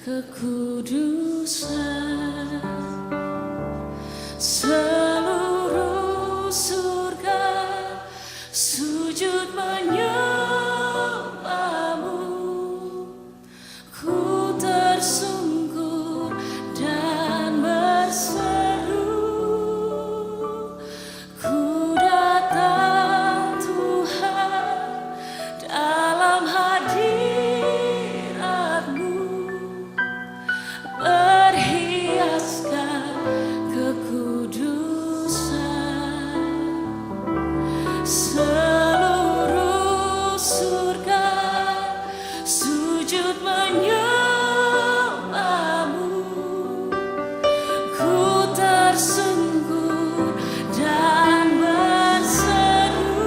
kekudusan. Seluruh surga sujud menyembahmu. Ku tersungkur dan berseru, ku datang Tuhan dalam hadirat-Mu, berhiaskan kekudusan. Seluruh surga sujud menyembahmu. Ku tersungkur dan berseru,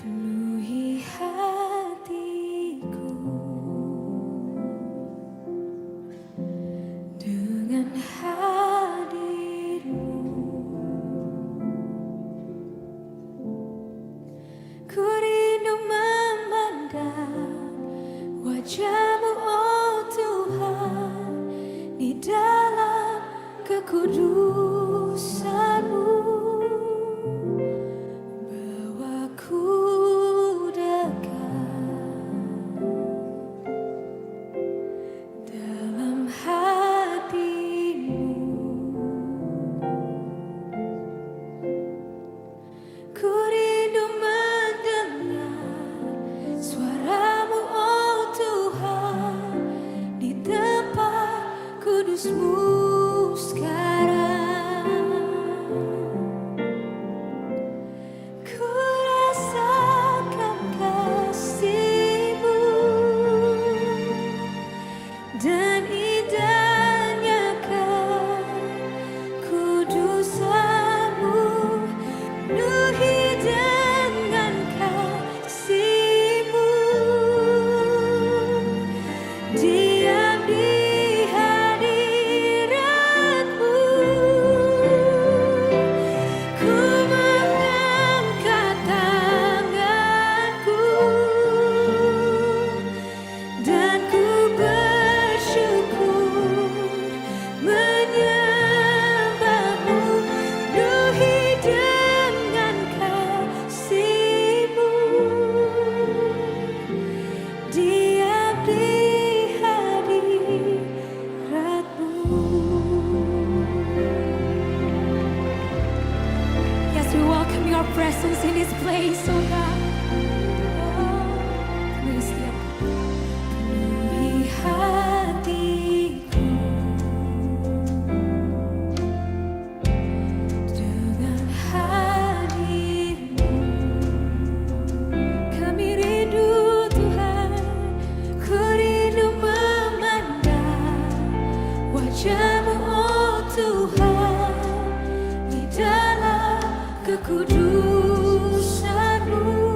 penuhi hatiku dengan hadir-Mu. Ku rindu memandang wajah-Mu, oh Tuhan, di dalam kekudusan-Mu. Bawaku dekat dalam hati-Mu. Ku rindu mendengar suara-Mu, oh Tuhan, di tempat kudus-Mu sekarang. Ku rasakan kasih-Mu dan indahnya kekudusan-Mu, penuhi dengan kasih-Mu, diam di hadirat-Mu. Ku mengangkat tanganku dan ku bersyukur menyembah-Mu, penuhi dengan kasih-Mu, diam di hadirat-Mu. Yes, we welcome Your presence in this place, oh God. Oh, please, yeah. Penuhi hatiku dengan hadir-Mu. Kami rindu Tuhan, ku rindu memandang wajah-Mu, oh Tuhan, di dalam kekudusan-Mu.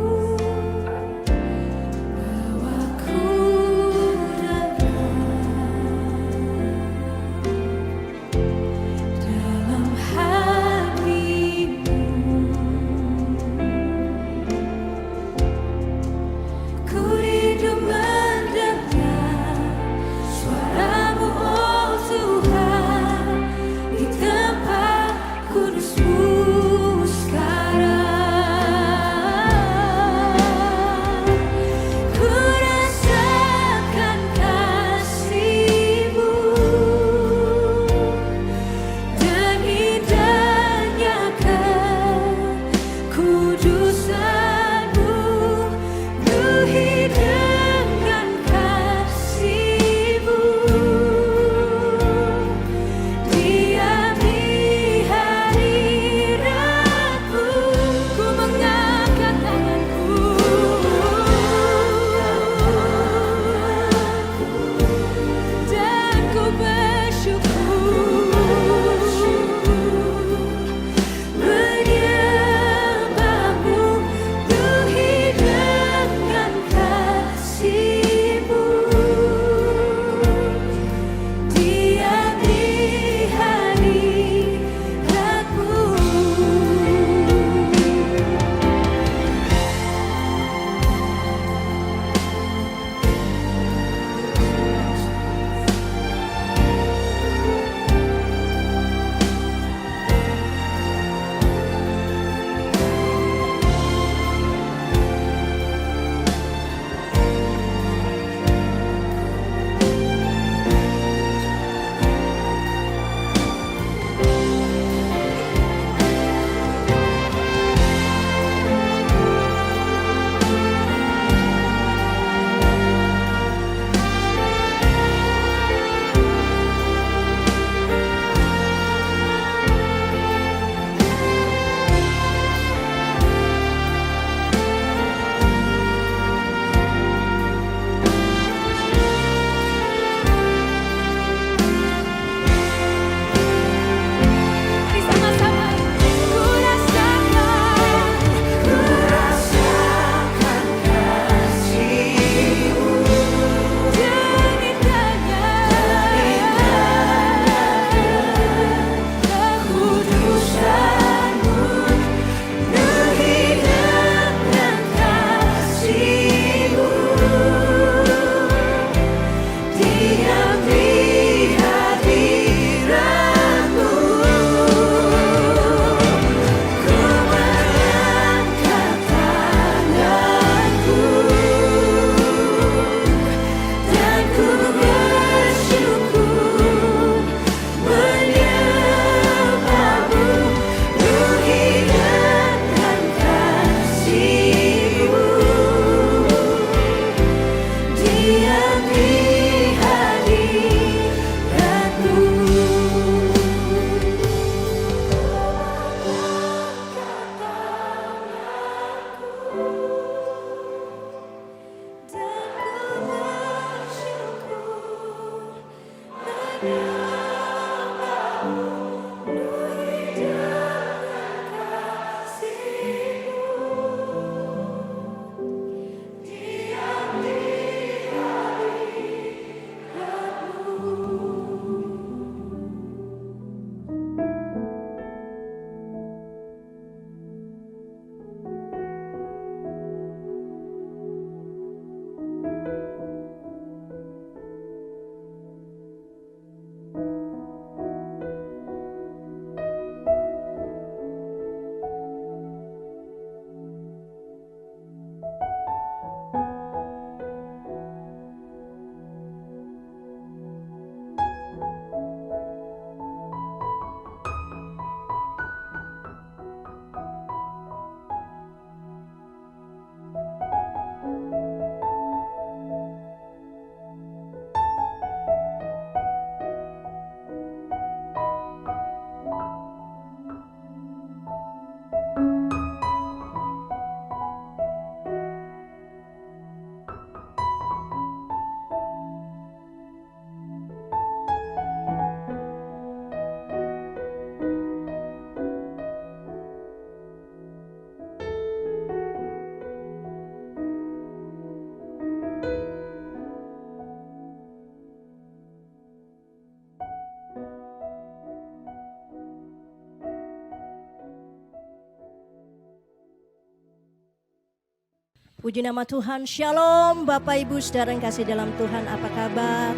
Puji nama Tuhan, Shalom Bapak Ibu saudara yang kasih dalam Tuhan, apa kabar?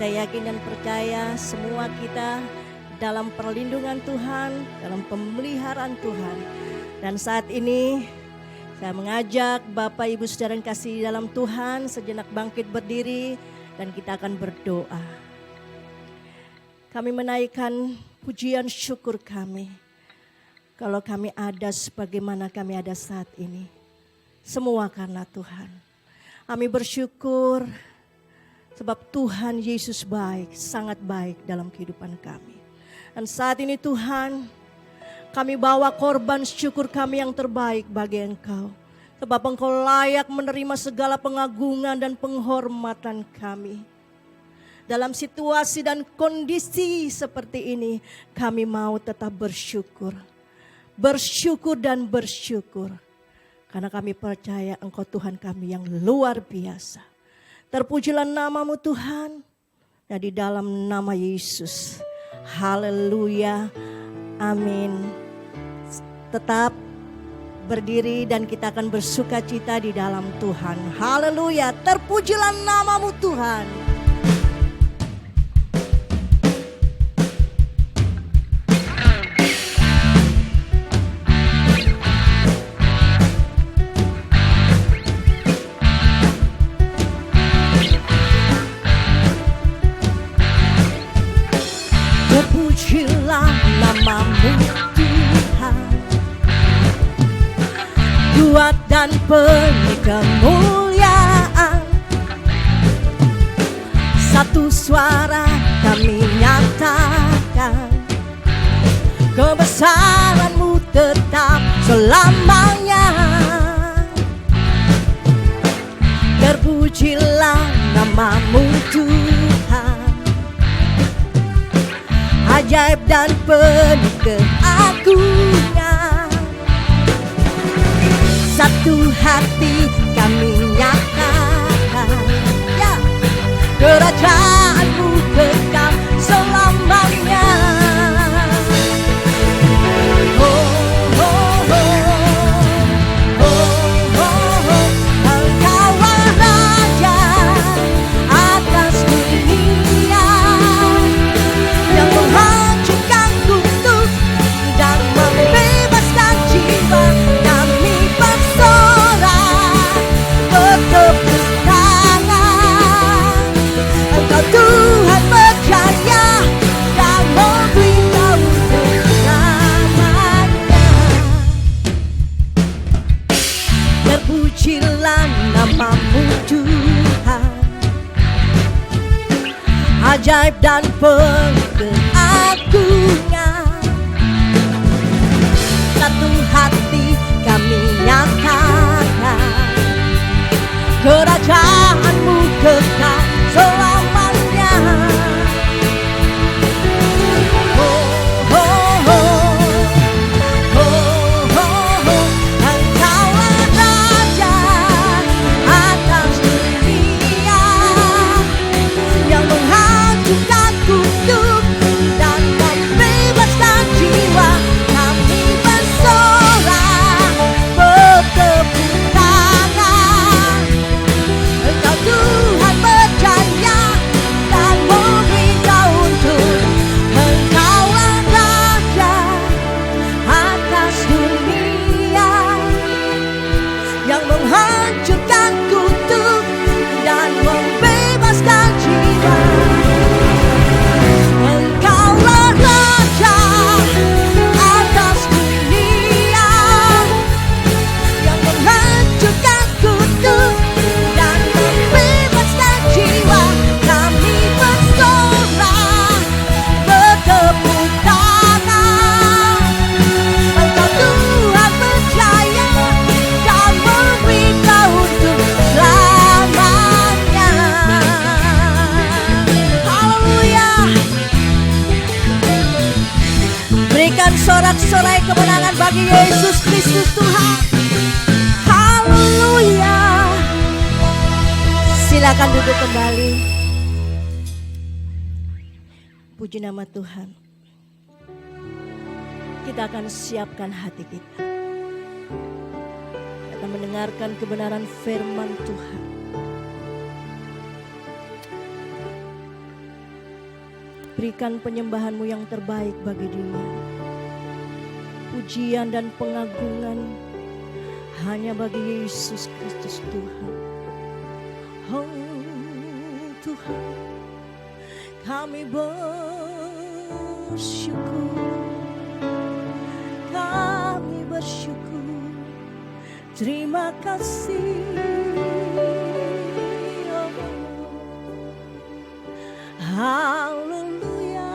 Saya yakin dan percaya semua kita dalam perlindungan Tuhan, dalam pemeliharaan Tuhan. Dan saat ini saya mengajak Bapak Ibu saudara yang kasih dalam Tuhan sejenak bangkit berdiri dan kita akan berdoa. Kami menaikkan pujian syukur kami. Kalau kami ada sebagaimana kami ada saat ini. Semua karena Tuhan. Kami bersyukur sebab Tuhan Yesus baik, sangat baik dalam kehidupan kami. Dan saat ini Tuhan, kami bawa korban syukur kami yang terbaik bagi Engkau. Sebab Engkau layak menerima segala pengagungan dan penghormatan kami. Dalam situasi dan kondisi seperti ini, kami mau tetap bersyukur. Bersyukur dan bersyukur. Karena kami percaya Engkau Tuhan kami yang luar biasa. Terpujilah nama-Mu Tuhan. Dan di dalam nama Yesus. Haleluya. Amin. Tetap berdiri dan kita akan bersuka cita di dalam Tuhan. Haleluya. Terpujilah nama-Mu Tuhan. Terpujilah nama-Mu Tuhan, kuat dan penuh kemuliaan. Satu suara kami nyatakan, kebesaran-Mu tetap selamanya. Terpujilah nama-Mu Tuhan, ajaib dan penuh keagungan. Satu hati kami nyatakan, ya, kerajaan-Mu kekal selamanya. Oh, oh, oh, oh, oh, oh. Engkaulah Raja atas dunia, yang menghancurkan kutub dan membebaskan jiwa. Kami bersorak, bertepuk tangan. Engkau Tuhan berjaya dan memberitahu selamanya. Terpujilah nama-Mu Tuhan, ajaib dan penuh keagungan. Satu hati kami nyatakan, kerajaan-Mu kekal selamanya. menghancurkan kutuk dan membebaskan jiwa. Engkaulah Raja atas dunia yang menghancurkan kutuk dan membebaskan jiwa. Kami bersorak, bertepuk tangan. Engkau Tuhan berjaya dan memberikan untuk selamanya. Haleluya. Berikan sorak-sorai kemenangan bagi Yesus Kristus Tuhan. Haleluya. Silakan duduk kembali. Puji nama Tuhan. Kita akan siapkan hati kita. Kita mendengarkan kebenaran firman Tuhan. Berikan penyembahanmu yang terbaik bagi Dia. Pujian dan pengagungan hanya bagi Yesus Kristus Tuhan. Oh Tuhan, kami bersyukur. Kami bersyukur. Terima kasih. Oh. Haleluya.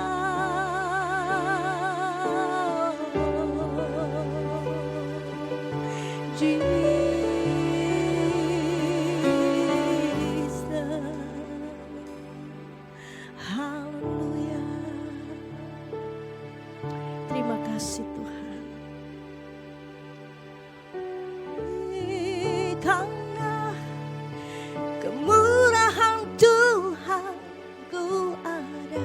Jesus. Haleluya. Terima kasih Tuhan. Karena kemurahan Tuhan ku ada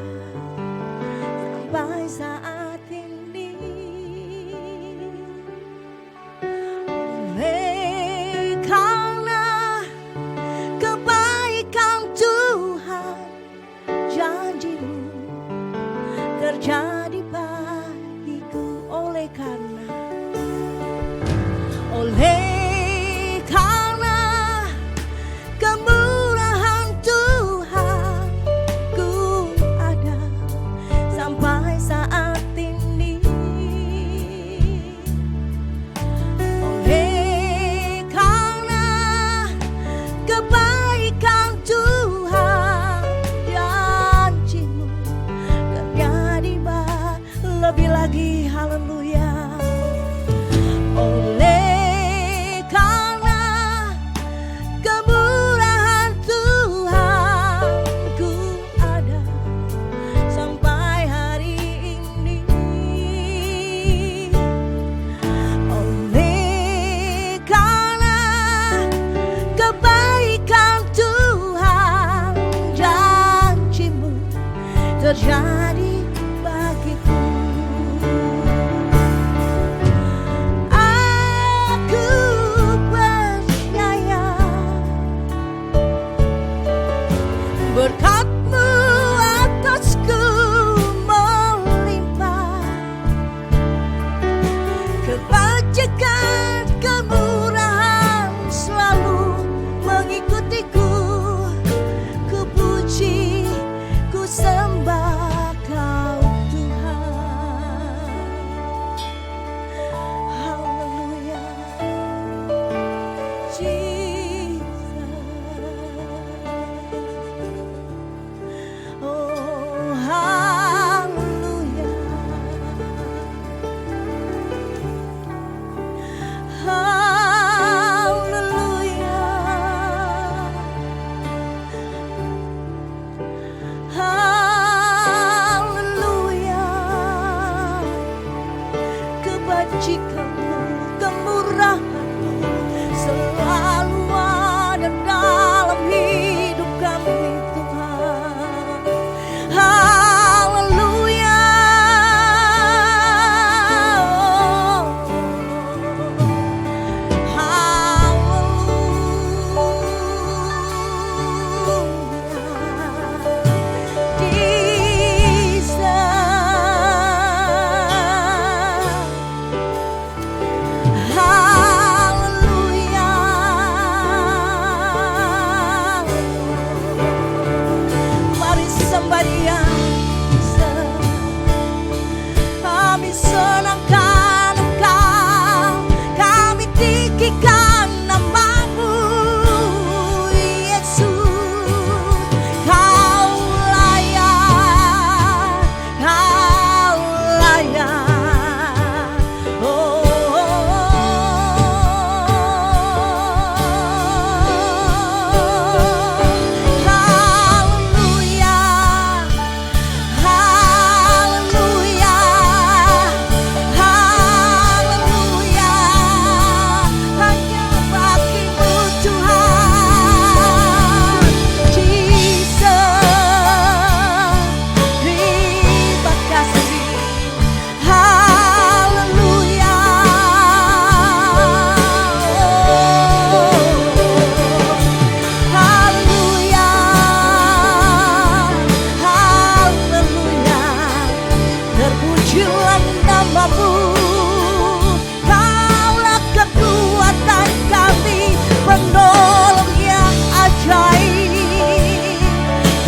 penolong yang ajaib.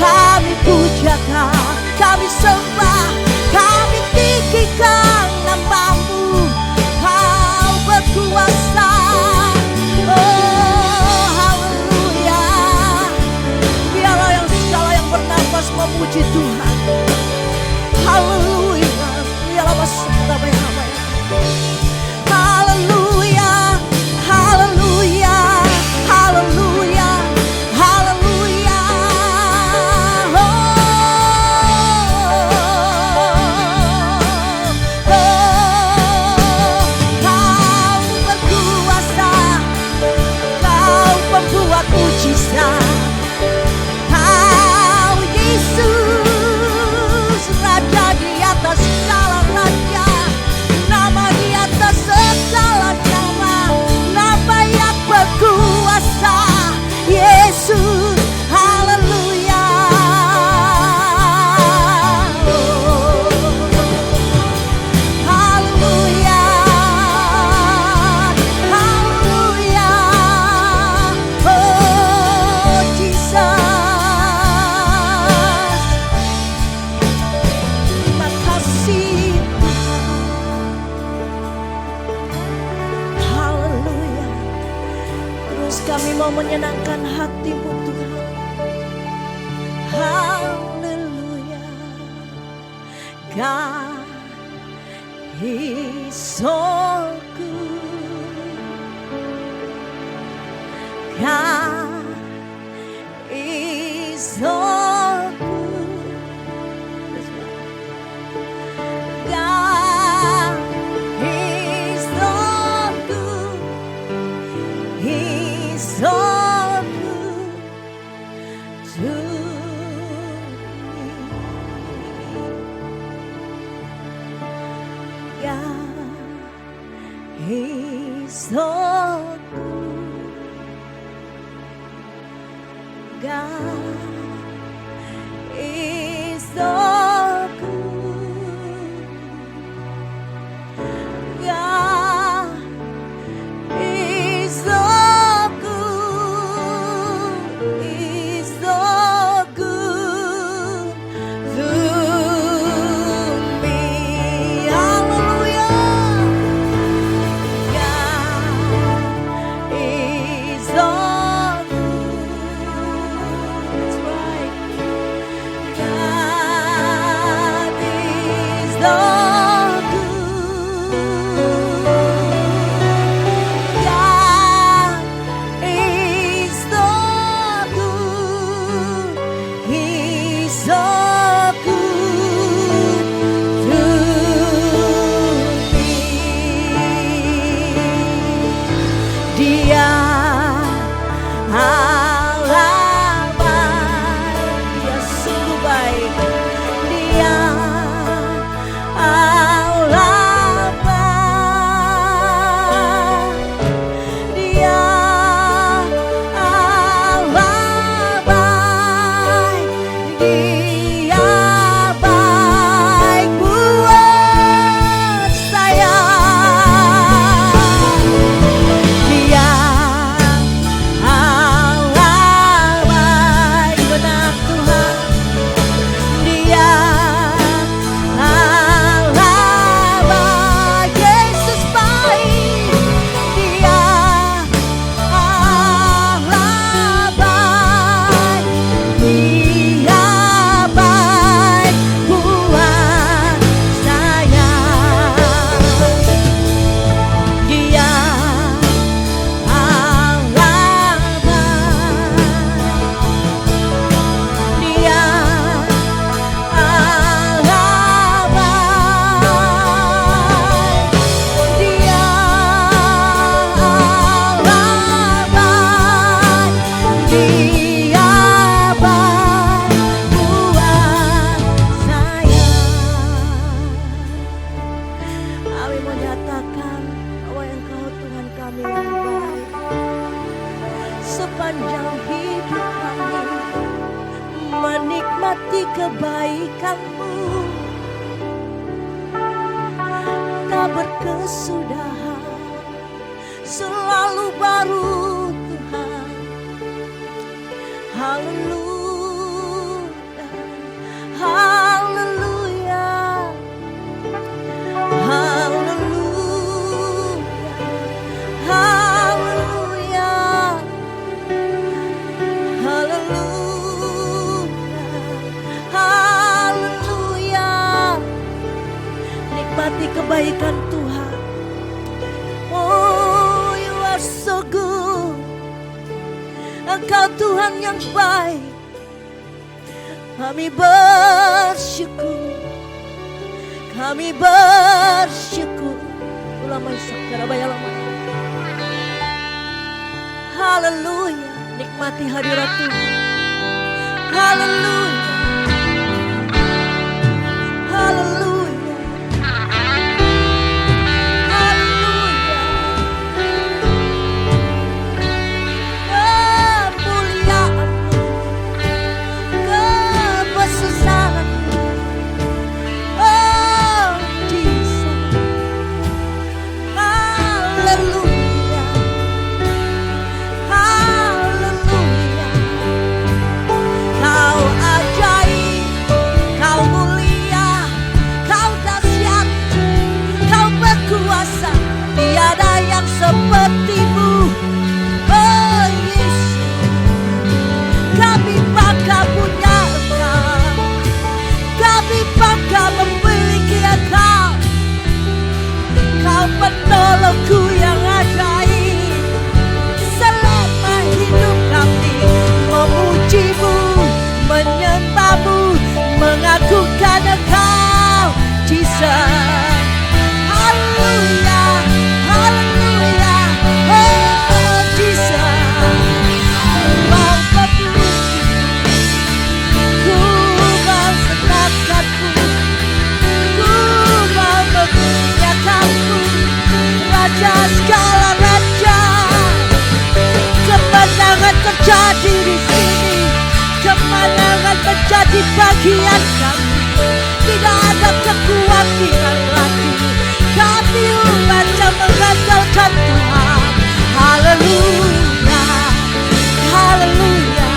Kami pujakan, kami sembah, kami tinggikan nama-Mu. Kau berkuasa. Oh haleluya. Biarlah yang segala yang bernafas memuji Tuhan. Haleluya. Biarlah masuk ramai. Haleluya, haleluya, haleluya, haleluya. Kau berkuasa, Kau pembuat mujizat. Kau Yesus, Raja di atas segala raja, nama di atas segala nama, nama yang berkuasa, Yesus, haleluya. Haleluya, haleluya, oh Jesus. Terima kasih. Haleluya. Terus kami mau menyenangkan hati-Mu Tuhan. Haleluya. God is so good. God is so good. That's right. God is so good. He's so good to me. God is so good. God is so good. God is so good. He's so good to me. Hallelujah. God is so good. That's right. God is so good. God is so good. He's so good to me. Dia Allah baik, Dia sungguh baik. Dia Allah baik. Dia Allah baik. Dia baik buat saya. Dia Allah baik, benar Tuhan. Dia Allah baik, Yesus baik. Dia Allah baik. Dia baik buat saya. Dia Allah baik. Dia Allah baik. Dia Allah baik. Dia baik buat saya. Kami menyatakan bahwa Engkau Tuhan kami yang baik. Sepanjang hidup kami menikmati kebaikan-Mu, tak berkesudahan, selalu baru Tuhan. Engkau Tuhan yang baik. Kami bersyukur. Kami bersyukur. Ulamai sakara bayalama. Haleluya. Nikmati hadirat Tuhan. Haleluya. Haleluya. Haleluya. Kemuliaan-Mu, kebesaran-Mu. Oh, Jesus. Haleluya. Haleluya. Kau ajaib, Kau mulia, Kau dahsyat, Kau berkuasa, tiada yang seperti-Mu. Oh Yesus, kami bangga punya Engkau, kami bangga memiliki Engkau. Kau penolongku yang ajaib. Selama hidup kami memuji-Mu, menyembah-Mu, mengagungkan Engkau, Jesus. Haleluya, haleluya, oh Jesus. Mau memuji-Mu, ku mau senangkan-Mu, ku mau memuliakan-Mu, Raja segala raja. Kemenangan terjadi di sini, kemenangan menjadi bagian kami. Tidak ada kekhawatiran lagi. Kami umat yang mengandalkan Tuhan. Haleluya, haleluya,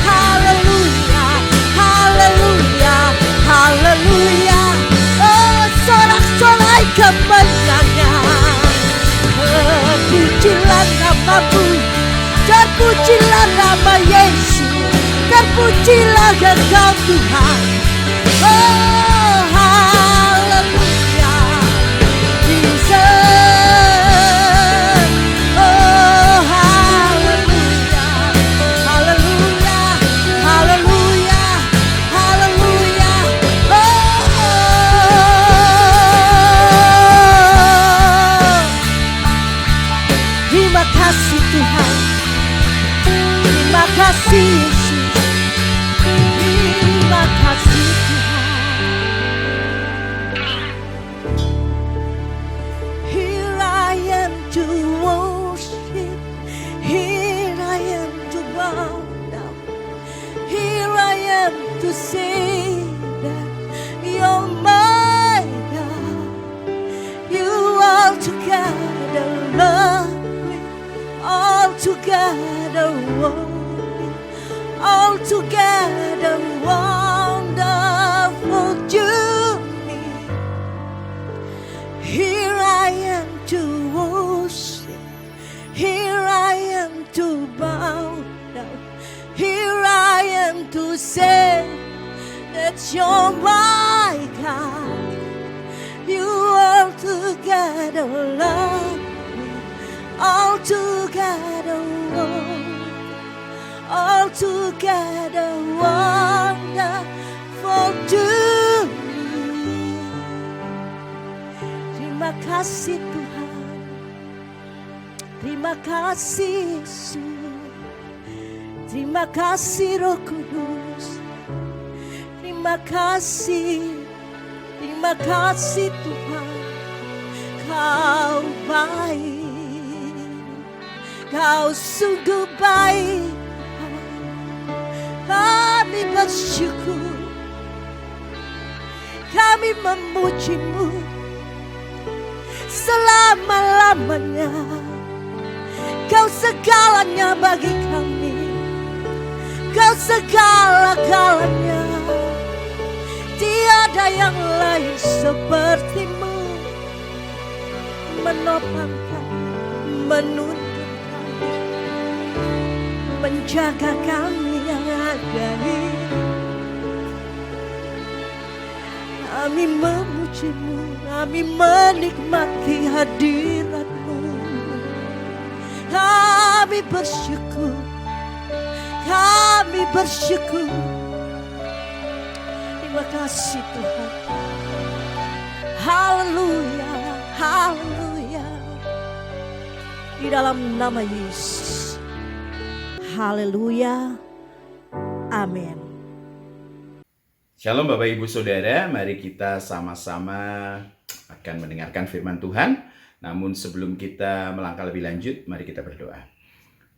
haleluya, haleluya, haleluya. Oh, sorak-sorai kemenangan. Terpujilah nama-Mu, terpujilah nama Yesus, terpujilah Engkau Tuhan. Oh, haleluya, Jesus. Oh, haleluya, haleluya, haleluya, haleluya. Oh, terima kasih Tuhan. Terima kasih Yesus. Terima kasih Tuhan. Here I am to worship. Here I am to bow down. Here I am to say that You're my God. You are together lovely, all together worthy, all together wonderful to me. Here I am to worship. Here I am to bow down. Here I am to say that You're my God. You are together lovely, all together wonderful, all together wonderful to me. Terima kasih Tuhan. Terima kasih Yesus. Terima kasih Roh Kudus. Terima kasih. Terima kasih Tuhan. Kau baik. Kau sungguh baik. Kami bersyukur. Kami memuji-Mu selama-lamanya. Kau segalanya bagi kami. Kau segala-galanya. Tiada yang lain seperti-Mu. Menopang kami, menuntun kami, menjaga kami yang ajaib. Kami memuji-Mu, kami menikmati hadirat-Mu. Kami bersyukur, bersyukur. Terima kasih Tuhan. Haleluya, haleluya. Di dalam nama Yesus. Haleluya. Amin. Shalom Bapak Ibu Saudara, mari kita sama-sama akan mendengarkan firman Tuhan. Namun sebelum kita melangkah lebih lanjut, mari kita berdoa.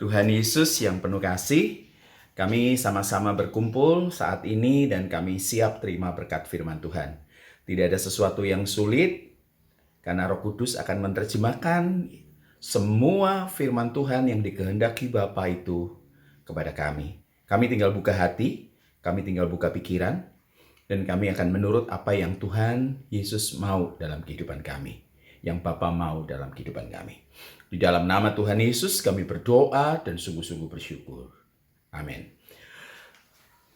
Tuhan Yesus yang penuh kasih, kami sama-sama berkumpul saat ini dan kami siap terima berkat firman Tuhan. Tidak ada sesuatu yang sulit, karena Roh Kudus akan menerjemahkan semua firman Tuhan yang dikehendaki Bapa itu kepada kami. Kami tinggal buka hati, kami tinggal buka pikiran, dan kami akan menurut apa yang Tuhan Yesus mau dalam kehidupan kami, yang Bapa mau dalam kehidupan kami. Di dalam nama Tuhan Yesus kami berdoa dan sungguh-sungguh bersyukur. Amin.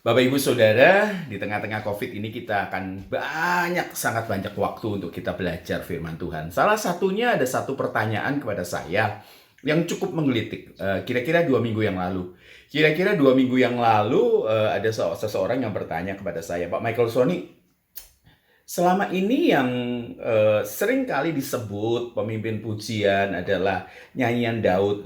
Bapak Ibu Saudara, di tengah-tengah COVID ini kita akan sangat banyak waktu untuk kita belajar firman Tuhan. Salah satunya ada satu pertanyaan kepada saya yang cukup menggelitik. Kira-kira 2 minggu yang lalu. Ada seseorang yang bertanya kepada saya, Pak Michael Sony, selama ini yang sering kali disebut pemimpin pujian adalah nyanyian Daud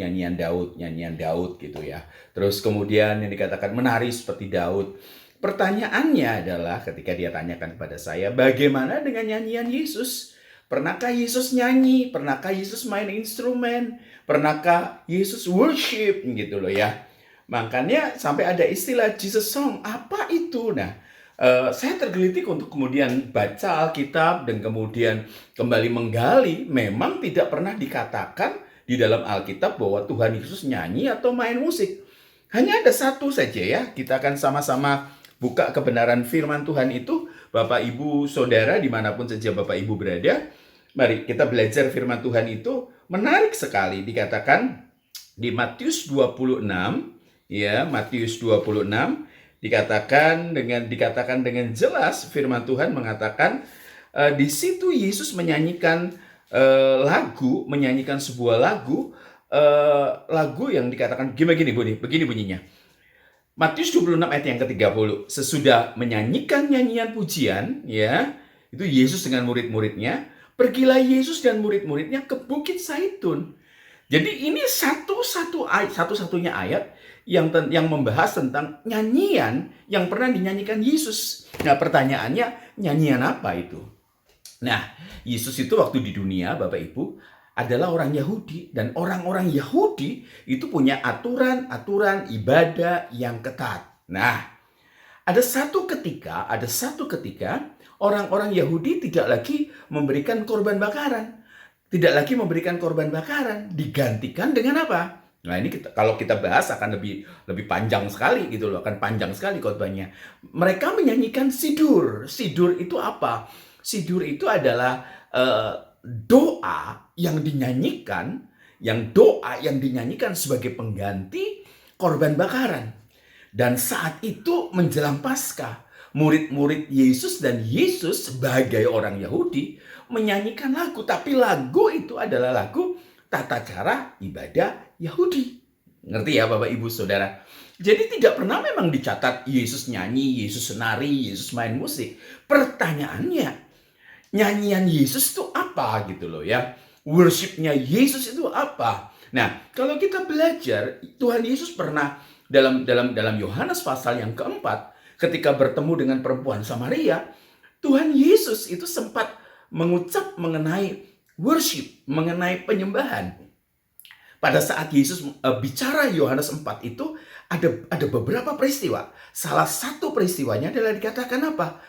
gitu ya. Terus kemudian yang dikatakan menari seperti Daud. Pertanyaannya adalah ketika dia tanyakan kepada saya, bagaimana dengan nyanyian Yesus? Pernahkah Yesus nyanyi? Pernahkah Yesus main instrumen? Pernahkah Yesus worship? Gitu loh ya. Makanya sampai ada istilah Jesus song. Apa itu? Nah, saya tergelitik untuk kemudian baca Alkitab dan kemudian kembali menggali. Memang tidak pernah dikatakan di dalam Alkitab bahwa Tuhan Yesus nyanyi atau main musik. Hanya ada satu saja ya. Kita akan sama-sama buka kebenaran firman Tuhan itu. Bapak Ibu Saudara dimanapun saja Bapak Ibu berada, mari kita belajar firman Tuhan itu. Menarik sekali dikatakan di Matius 26, ya, Matius 26 dikatakan dengan jelas firman Tuhan mengatakan di situ Yesus menyanyikan sebuah lagu yang dikatakan begini bunyinya. Matius 26 ayat yang ke-30. Sesudah menyanyikan nyanyian pujian, ya, itu Yesus dengan murid-muridnya, pergilah Yesus dan murid-muridnya ke Bukit Zaitun. Jadi ini satu-satunya ayat yang membahas tentang nyanyian yang pernah dinyanyikan Yesus. Nah, pertanyaannya, nyanyian apa itu? Nah, Yesus itu waktu di dunia, Bapak Ibu, adalah orang Yahudi. Dan orang-orang Yahudi itu punya aturan-aturan ibadah yang ketat. Nah, ada satu ketika orang-orang Yahudi tidak lagi memberikan korban bakaran. Digantikan dengan apa? Nah, ini kalau kita bahas akan lebih panjang sekali gitu loh, akan panjang sekali khotbahnya. Mereka menyanyikan sidur. Sidur itu apa? Sidur itu adalah doa yang dinyanyikan sebagai pengganti korban bakaran. Dan saat itu menjelang Paskah, murid-murid Yesus dan Yesus sebagai orang Yahudi menyanyikan lagu, tapi lagu itu adalah lagu tata cara ibadah Yahudi. Ngerti ya Bapak Ibu Saudara? Jadi tidak pernah memang dicatat Yesus nyanyi, Yesus nari, Yesus main musik. Pertanyaannya, nyanyian Yesus itu apa gitu loh ya? Worshipnya Yesus itu apa? Nah, kalau kita belajar, Tuhan Yesus pernah dalam Yohanes pasal yang keempat, ketika bertemu dengan perempuan Samaria, Tuhan Yesus itu sempat mengucap mengenai worship, mengenai penyembahan. Pada saat Yesus bicara Yohanes 4 itu ada beberapa peristiwa. Salah satu peristiwanya adalah dikatakan apa?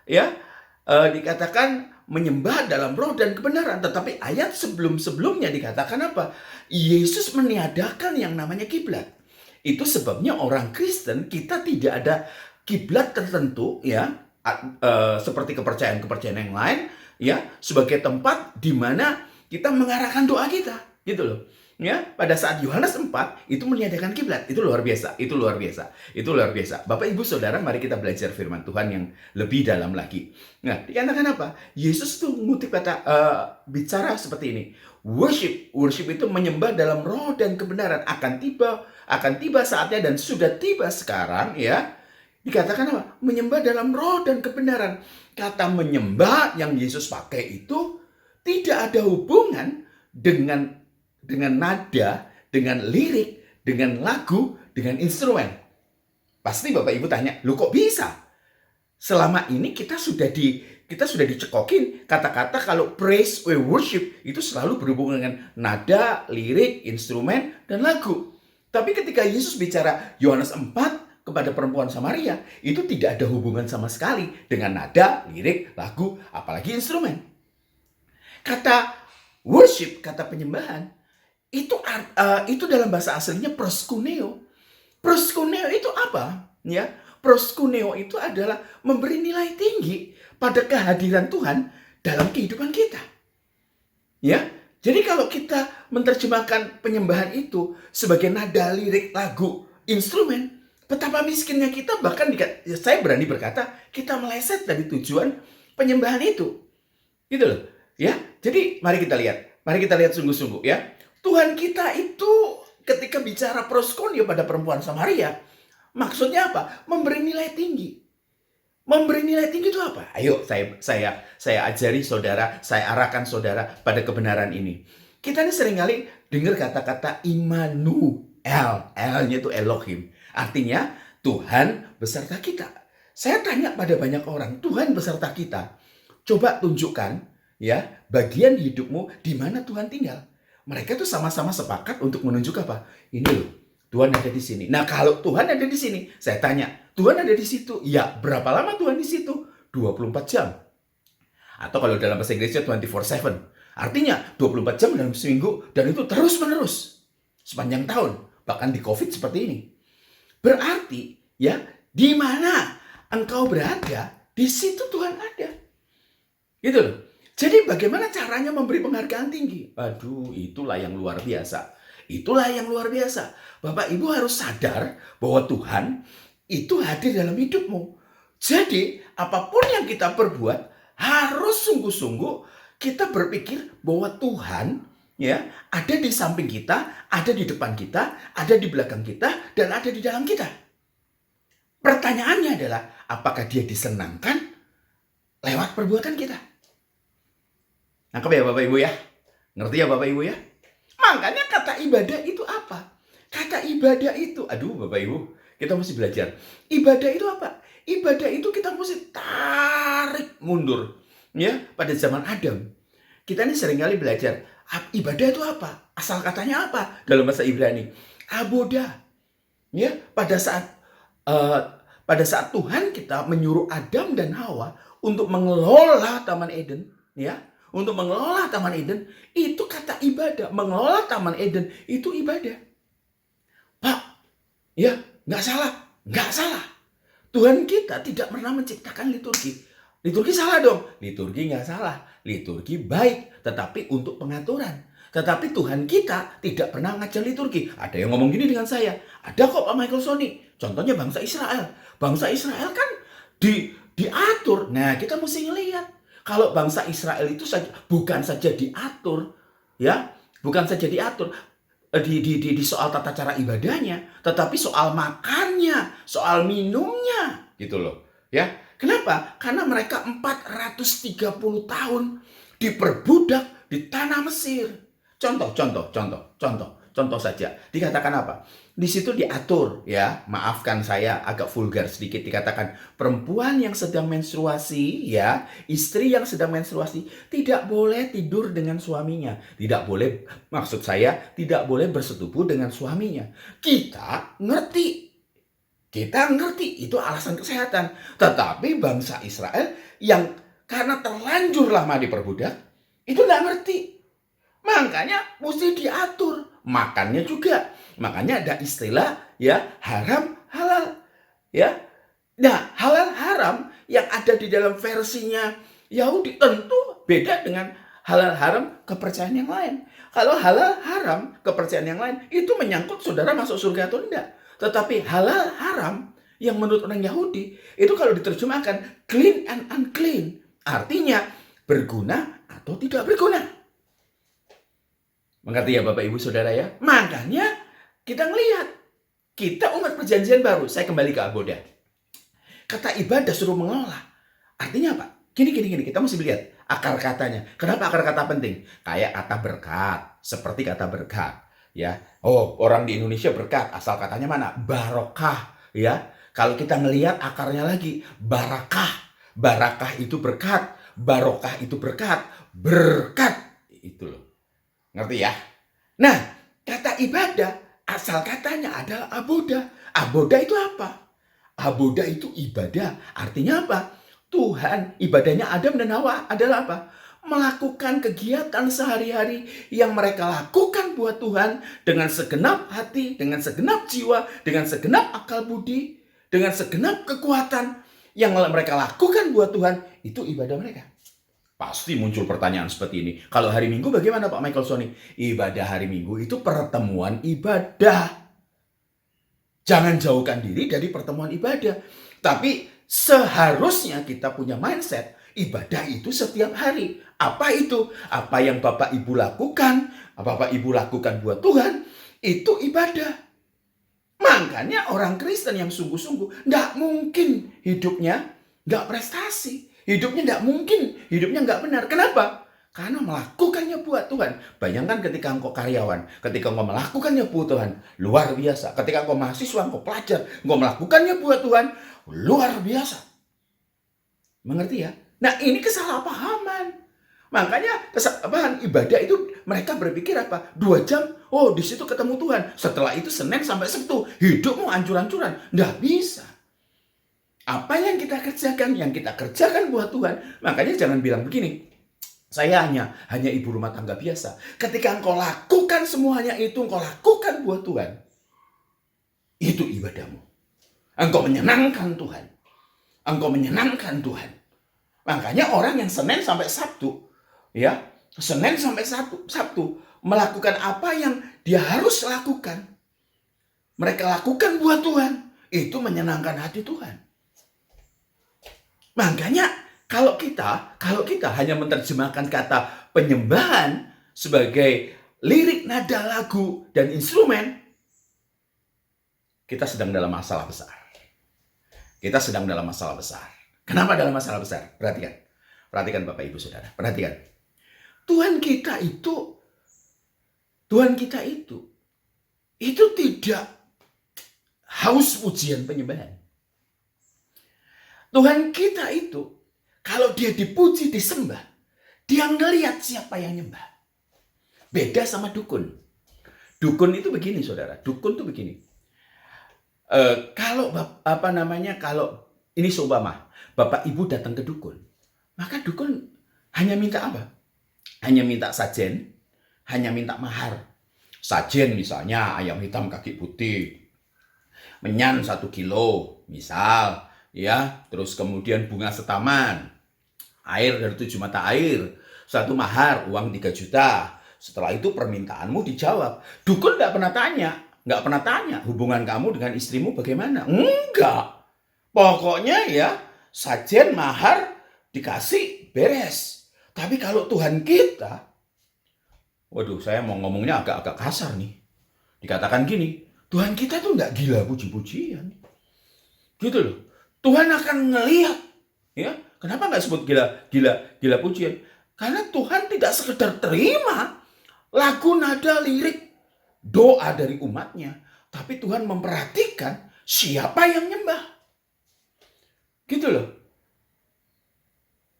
Ya, dikatakan menyembah dalam roh dan kebenaran. Tetapi ayat sebelum-sebelumnya dikatakan apa? Yesus meniadakan yang namanya kiblat. Itu sebabnya orang Kristen kita tidak ada kiblat tertentu ya. Seperti kepercayaan yang lain ya, sebagai tempat di mana kita mengarahkan doa kita gitu loh. Ya, pada saat Yohanes 4 itu meniadakan kiblat. Itu luar biasa, itu luar biasa, itu luar biasa. Bapak Ibu Saudara, mari kita belajar firman Tuhan yang lebih dalam lagi. Nah, dikatakan apa? Yesus tuh ngutip kata bicara seperti ini. Worship itu menyembah dalam roh dan kebenaran. Akan tiba saatnya dan sudah tiba sekarang, ya. Dikatakan apa? Menyembah dalam roh dan kebenaran. Kata menyembah yang Yesus pakai itu tidak ada hubungan dengan nada, dengan lirik, dengan lagu, dengan instrumen. Pasti Bapak Ibu tanya, "Loh kok bisa?" Selama ini kita sudah dicekokin kata-kata kalau praise or worship itu selalu berhubungan dengan nada, lirik, instrumen, dan lagu. Tapi ketika Yesus bicara Yohanes 4 kepada perempuan Samaria, itu tidak ada hubungan sama sekali dengan nada, lirik, lagu, apalagi instrumen. Kata worship, kata penyembahan, itu dalam bahasa aslinya proskuneo. Proskuneo itu apa? Ya, proskuneo itu adalah memberi nilai tinggi pada kehadiran Tuhan dalam kehidupan kita. Ya, jadi kalau kita menerjemahkan penyembahan itu sebagai nada, lirik, lagu, instrumen, betapa miskinnya kita, bahkan saya berani berkata kita meleset dari tujuan penyembahan itu. Gitu loh. Ya, jadi mari kita lihat sungguh-sungguh ya. Tuhan kita itu ketika bicara proskuneo pada perempuan Samaria, maksudnya apa? Memberi nilai tinggi. Memberi nilai tinggi itu apa? Ayo saya ajari saudara, saya arahkan saudara pada kebenaran ini. Kita ini seringkali dengar kata-kata Immanuel, L-nya itu Elohim. Artinya Tuhan beserta kita. Saya tanya pada banyak orang, Tuhan beserta kita. Coba tunjukkan ya bagian hidupmu di mana Tuhan tinggal. Mereka tuh sama-sama sepakat untuk menunjuk apa? Ini loh, Tuhan ada di sini. Nah, kalau Tuhan ada di sini, saya tanya, Tuhan ada di situ. Ya, berapa lama Tuhan di situ? 24 jam. Atau kalau dalam bahasa Inggrisnya 24/7. Artinya 24 jam dalam seminggu dan itu terus-menerus sepanjang tahun, bahkan di Covid seperti ini. Berarti, ya, di mana engkau berada, di situ Tuhan ada. Gitu loh. Jadi bagaimana caranya memberi penghargaan tinggi? Aduh, itulah yang luar biasa. Itulah yang luar biasa. Bapak Ibu harus sadar bahwa Tuhan itu hadir dalam hidupmu. Jadi, apapun yang kita perbuat, harus sungguh-sungguh kita berpikir bahwa Tuhan ya ada di samping kita, ada di depan kita, ada di belakang kita, dan ada di dalam kita. Pertanyaannya adalah, apakah dia disenangkan lewat perbuatan kita? Nangkep ya Bapak Ibu ya? Ngerti ya Bapak Ibu ya? Makanya kata ibadah itu apa? Kata ibadah itu, aduh Bapak Ibu, kita mesti belajar. Ibadah itu apa? Ibadah itu kita mesti tarik mundur. Ya, pada zaman Adam. Kita ini seringkali belajar, ibadah itu apa? Asal katanya apa? Dalam bahasa Ibrani. Aboda. Ya, pada saat Tuhan kita menyuruh Adam dan Hawa untuk mengelola Taman Eden, ya, untuk mengelola Taman Eden, itu kata ibadah. Mengelola Taman Eden itu ibadah. Pak, ya, nggak salah. Tuhan kita tidak pernah menciptakan liturgi. Liturgi salah dong. Liturgi nggak salah. Liturgi baik, tetapi untuk pengaturan. Tetapi Tuhan kita tidak pernah ngajar liturgi. Ada yang ngomong gini dengan saya. Ada kok Pak Michael Sony. Contohnya bangsa Israel. Bangsa Israel kan diatur. Nah, kita mesti ngelihat. Kalau bangsa Israel itu bukan saja diatur, ya, bukan saja diatur di soal tata cara ibadahnya, tetapi soal makannya, soal minumnya, gitu loh, ya. Kenapa? Karena mereka 430 tahun diperbudak di tanah Mesir. Contoh saja. Dikatakan apa? Di situ diatur, ya. Maafkan saya agak vulgar sedikit, dikatakan perempuan yang sedang menstruasi, ya, istri yang sedang menstruasi tidak boleh tidur dengan suaminya. Tidak boleh, maksud saya, tidak boleh bersetubuh dengan suaminya. Kita ngerti itu alasan kesehatan. Tetapi bangsa Israel yang karena terlanjur lama diperbudak, itu nggak ngerti. Makanya mesti diatur. Makannya juga. Makanya ada istilah, ya, haram halal. Ya. Nah, halal haram yang ada di dalam versinya Yahudi tentu beda dengan halal haram kepercayaan yang lain. Kalau halal haram kepercayaan yang lain itu menyangkut saudara masuk surga atau enggak. Tetapi halal haram yang menurut orang Yahudi itu kalau diterjemahkan clean and unclean, artinya berguna atau tidak berguna. Mengerti ya Bapak Ibu Saudara ya? Makanya kita ngelihat, kita umat perjanjian baru, saya kembali ke Aboda. Kata ibadah suruh mengelola. Artinya apa? Gini, kita mesti lihat akar katanya. Kenapa akar kata penting? Kayak kata berkat, seperti kata berkat. Ya, oh orang di Indonesia berkat, asal katanya mana? Barokah. Ya, kalau kita ngelihat akarnya lagi, barakah. Barakah itu berkat, barokah itu berkat, berkat itu loh. Ngerti ya? Nah, kata ibadah, asal katanya adalah aboda. Aboda itu apa? Aboda itu ibadah. Artinya apa? Tuhan, ibadahnya Adam dan Hawa adalah apa? Melakukan kegiatan sehari-hari yang mereka lakukan buat Tuhan dengan segenap hati, dengan segenap jiwa, dengan segenap akal budi, dengan segenap kekuatan yang mereka lakukan buat Tuhan. Itu ibadah mereka. Pasti muncul pertanyaan seperti ini. Kalau hari Minggu bagaimana Pak Michael Sony? Ibadah hari Minggu itu pertemuan ibadah. Jangan jauhkan diri dari pertemuan ibadah. Tapi seharusnya kita punya mindset ibadah itu setiap hari. Apa itu? Apa yang Bapak Ibu lakukan, Bapak Ibu lakukan buat Tuhan, itu ibadah. Makanya orang Kristen yang sungguh-sungguh tidak mungkin hidupnya nggak prestasi. Hidupnya tidak mungkin, hidupnya nggak benar. Kenapa? Karena melakukannya buat Tuhan. Bayangkan ketika engkau karyawan, ketika engkau melakukannya buat Tuhan, luar biasa. Ketika engkau mahasiswa, engkau pelajar, engkau melakukannya buat Tuhan, luar biasa. Mengerti ya? Nah ini kesalahpahaman. Makanya kesalahpahaman ibadah itu mereka berpikir apa? 2 jam, oh di situ ketemu Tuhan. Setelah itu Senin sampai Sabtu, hidupmu hancur-hancuran. Nggak bisa. Apa yang kita kerjakan, buat Tuhan. Makanya jangan bilang begini, saya hanya ibu rumah tangga biasa. Ketika engkau lakukan semuanya itu, engkau lakukan buat Tuhan, itu ibadahmu. Engkau menyenangkan Tuhan. Engkau menyenangkan Tuhan. Makanya orang yang Senin sampai Sabtu, ya, Senin sampai Sabtu melakukan apa yang dia harus lakukan. Mereka lakukan buat Tuhan, itu menyenangkan hati Tuhan. Makanya kalau kita hanya menerjemahkan kata penyembahan sebagai lirik nada lagu dan instrumen, kita sedang dalam masalah besar. Kita sedang dalam masalah besar. Kenapa dalam masalah besar? Perhatikan Bapak Ibu Saudara, perhatikan. Tuhan kita itu tidak haus pujian penyembahan. Tuhan kita itu, kalau dia dipuji, disembah, dia ngelihat siapa yang nyembah. Beda sama dukun. Dukun itu begini, saudara. Dukun itu begini. Kalau ini seumpama, Bapak Ibu datang ke dukun, maka dukun hanya minta apa? Hanya minta sajen, hanya minta mahar. Sajen misalnya ayam hitam kaki putih, menyan 1 kilo, misal. Ya, terus kemudian bunga setaman, air dari 7 mata air, 1 mahar, uang 3 juta. Setelah itu permintaanmu dijawab. Dukun nggak pernah tanya hubungan kamu dengan istrimu bagaimana. Enggak. Pokoknya ya, sajen mahar dikasih beres. Tapi kalau Tuhan kita, waduh saya mau ngomongnya agak kasar nih. Dikatakan gini, Tuhan kita tuh nggak gila puji-pujian. Gitu loh. Tuhan akan ngelihat, ya. Kenapa nggak sebut gila pujian? Karena Tuhan tidak sekedar terima lagu, nada, lirik, doa dari umatnya, tapi Tuhan memperhatikan siapa yang nyembah. Gitu loh.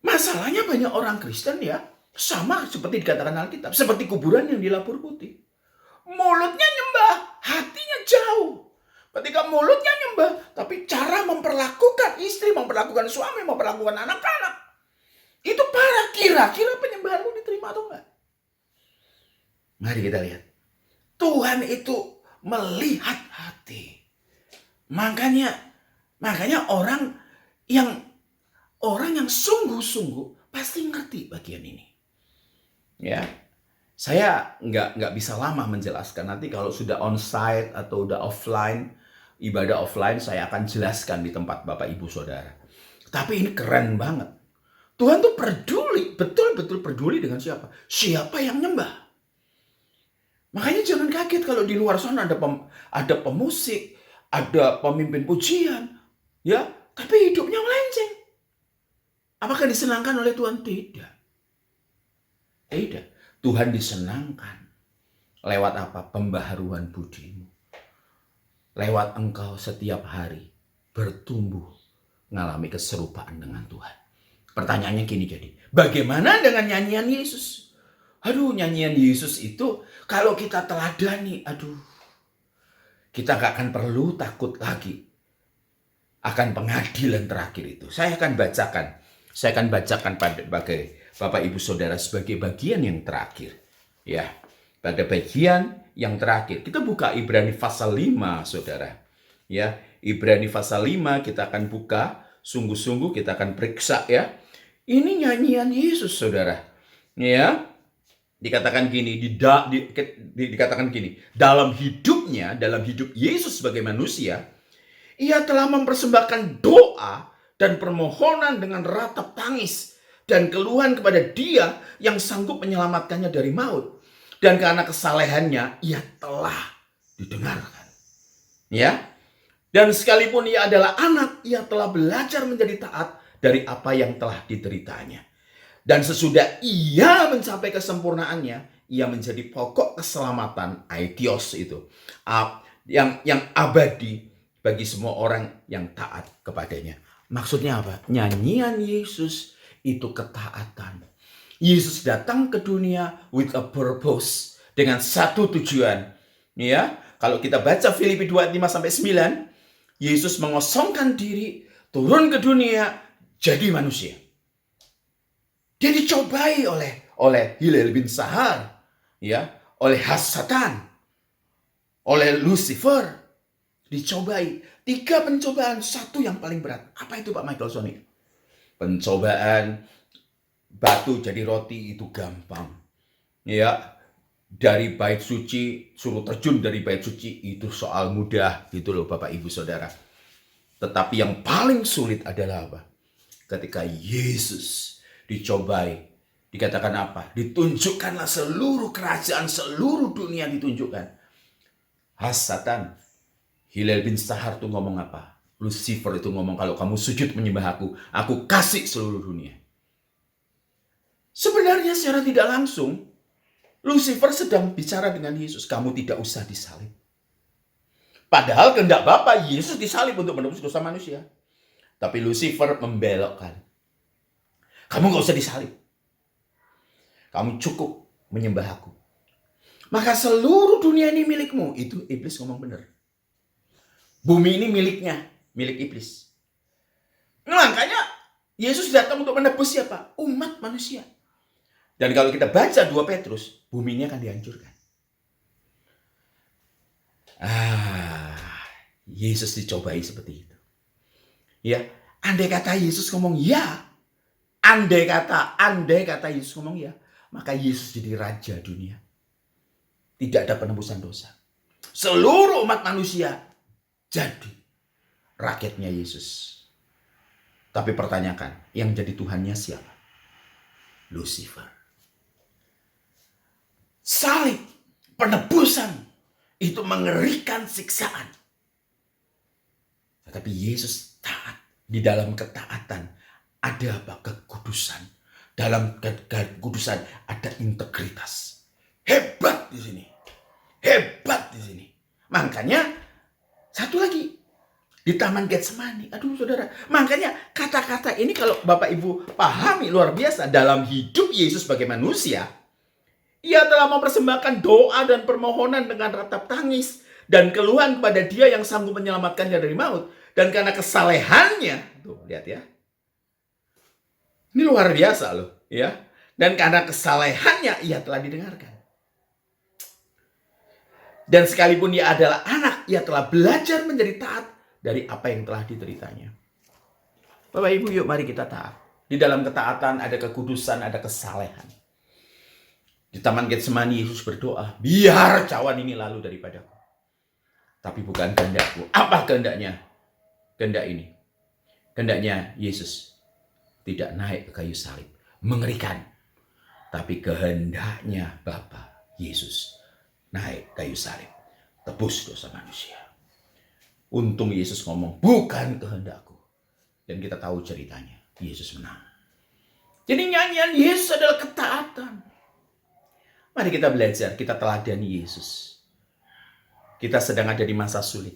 Masalahnya banyak orang Kristen ya, sama seperti dikatakan Alkitab, seperti kuburan yang dilapur putih. Mulutnya nyembah, hatinya jauh. Ketika mulutnya nyembah, tapi cara memperlakukan istri, memperlakukan suami, memperlakukan anak-anak, itu parah. Kira-kira penyembahanmu diterima atau enggak? Mari kita lihat. Tuhan itu melihat hati. Makanya orang yang sungguh-sungguh pasti ngerti bagian ini. Ya, saya nggak bisa lama menjelaskan. Nanti kalau sudah onsite atau udah offline, ibadah offline, saya akan jelaskan di tempat Bapak Ibu Saudara. Tapi ini keren banget. Tuhan tuh peduli, betul-betul peduli dengan siapa? Siapa yang nyembah. Makanya jangan kaget kalau di luar sana ada pemusik, ada pemimpin pujian, ya, tapi hidupnya melenceng. Apakah disenangkan oleh Tuhan? Tidak. Tidak. Tuhan disenangkan lewat apa? Pembaharuan budimu. Lewat engkau setiap hari bertumbuh, mengalami keserupaan dengan Tuhan. Pertanyaannya gini jadi, bagaimana dengan nyanyian Yesus? Aduh, nyanyian Yesus itu kalau kita teladani, kita gak akan perlu takut lagi akan pengadilan terakhir itu. Saya akan bacakan pada Bapak Ibu Saudara sebagai bagian yang terakhir. Ya, pada bagian yang terakhir. Kita buka Ibrani pasal 5, Saudara. Ya, Ibrani pasal 5 kita akan buka, sungguh-sungguh kita akan periksa ya. Ini nyanyian Yesus, Saudara. Ya. Dikatakan gini, dikatakan gini, dalam hidup Yesus sebagai manusia, ia telah mempersembahkan doa dan permohonan dengan ratap tangis dan keluhan kepada Dia yang sanggup menyelamatkannya dari maut. Dan karena kesalehannya, ia telah didengarkan. Ya. Dan sekalipun ia adalah anak, ia telah belajar menjadi taat dari apa yang telah dideritanya. Dan sesudah ia mencapai kesempurnaannya, ia menjadi pokok keselamatan, aitios itu, yang abadi bagi semua orang yang taat kepadanya. Maksudnya apa? Nyanyian Yesus itu ketaatan. Yesus datang ke dunia with a purpose, dengan satu tujuan. Ya, kalau kita baca Filipi 2:5-9, Yesus mengosongkan diri, turun ke dunia, jadi manusia. Dia dicobai oleh Hillel bin Sahar, ya, oleh Hasatan, oleh Lucifer. Dicobai. 3 pencobaan, satu yang paling berat. Apa itu Pak Michael Sonic? Pencobaan batu jadi roti itu gampang. Ya, dari bait suci, suruh terjun dari bait suci itu soal mudah gitu loh Bapak Ibu Saudara. Tetapi yang paling sulit adalah apa? Ketika Yesus dicobai, dikatakan apa? Ditunjukkanlah seluruh kerajaan, seluruh dunia ditunjukkan. Hasatan, Hillel bin Sahar tuh ngomong apa? Lucifer itu ngomong, kalau kamu sujud menyembah aku kasih seluruh dunia. Sebenarnya secara tidak langsung, Lucifer sedang bicara dengan Yesus, kamu tidak usah disalib. Padahal kehendak Bapa, Yesus disalib untuk menebus dosa manusia. Tapi Lucifer membelokkan. Kamu gak usah disalib. Kamu cukup menyembah aku. Maka seluruh dunia ini milikmu. Itu iblis ngomong benar. Bumi ini miliknya, milik iblis. Makanya Yesus datang untuk menebus siapa? Umat manusia. Dan kalau kita baca 2 Petrus, bumi ini akan dihancurkan. Yesus dicobai seperti itu. Ya, andai kata Yesus ngomong ya, andai kata Yesus ngomong ya, maka Yesus jadi raja dunia. Tidak ada penebusan dosa. Seluruh umat manusia jadi rakyatnya Yesus. Tapi pertanyakan, yang jadi Tuhannya siapa? Lucifer. Salib, penebusan, itu mengerikan siksaan. Tetapi Yesus taat. Di dalam ketaatan ada apa? Kekudusan. Dalam kekudusan ada integritas. Hebat di sini. Hebat di sini. Makanya satu lagi di Taman Getsemani. Aduh saudara. Makanya kata-kata ini kalau Bapak Ibu pahami luar biasa. Dalam hidup Yesus sebagai manusia, ia telah mempersembahkan doa dan permohonan dengan ratap tangis dan keluhan kepada Dia yang sanggup menyelamatkannya dari maut. Dan karena kesalehannya, tuh lihat ya. Ini luar biasa loh, ya. Dan karena kesalehannya ia telah didengarkan. Dan sekalipun ia adalah anak, ia telah belajar menjadi taat dari apa yang telah dideritanya. Bapak Ibu, yuk mari kita taat. Di dalam ketaatan ada kekudusan, ada kesalehan. Di Taman Getsemani Yesus berdoa, biar cawan ini lalu daripadaku. Tapi bukan kehendakku. Apa kehendaknya? Kehendak ini. Kehendaknya Yesus tidak naik ke kayu salib. Mengerikan. Tapi kehendaknya Bapa Yesus naik kayu salib. Tebus dosa manusia. Untung Yesus ngomong, bukan kehendakku. Dan kita tahu ceritanya. Yesus menang. Jadi nyanyian Yesus adalah ketaatan. Mari kita belajar, kita teladani Yesus. Kita sedang ada di masa sulit.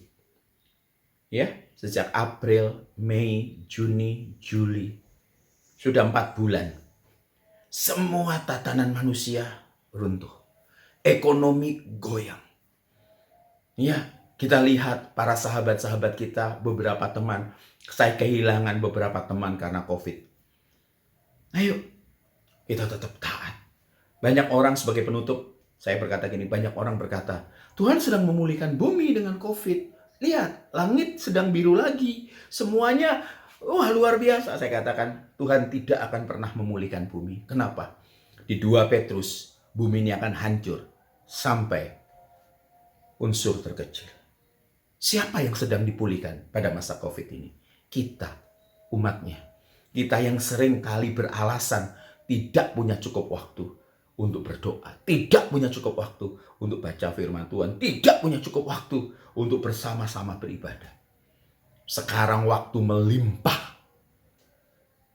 Ya, sejak April, Mei, Juni, Juli. Sudah 4 bulan. Semua tatanan manusia runtuh. Ekonomi goyang. Ya, kita lihat para sahabat-sahabat kita, beberapa teman. Saya kehilangan beberapa teman karena COVID. Ayo, kita tetap taat. Banyak orang sebagai penutup, saya berkata gini, banyak orang berkata, Tuhan sedang memulihkan bumi dengan COVID. Lihat, langit sedang biru lagi. Semuanya, wah luar biasa. Saya katakan, Tuhan tidak akan pernah memulihkan bumi. Kenapa? Di 2 Petrus, bumi ini akan hancur sampai unsur terkecil. Siapa yang sedang dipulihkan pada masa COVID ini? Kita, umatnya. Kita yang sering kali beralasan tidak punya cukup waktu untuk berdoa, tidak punya cukup waktu untuk baca firman Tuhan, tidak punya cukup waktu untuk bersama-sama beribadah. Sekarang waktu melimpah.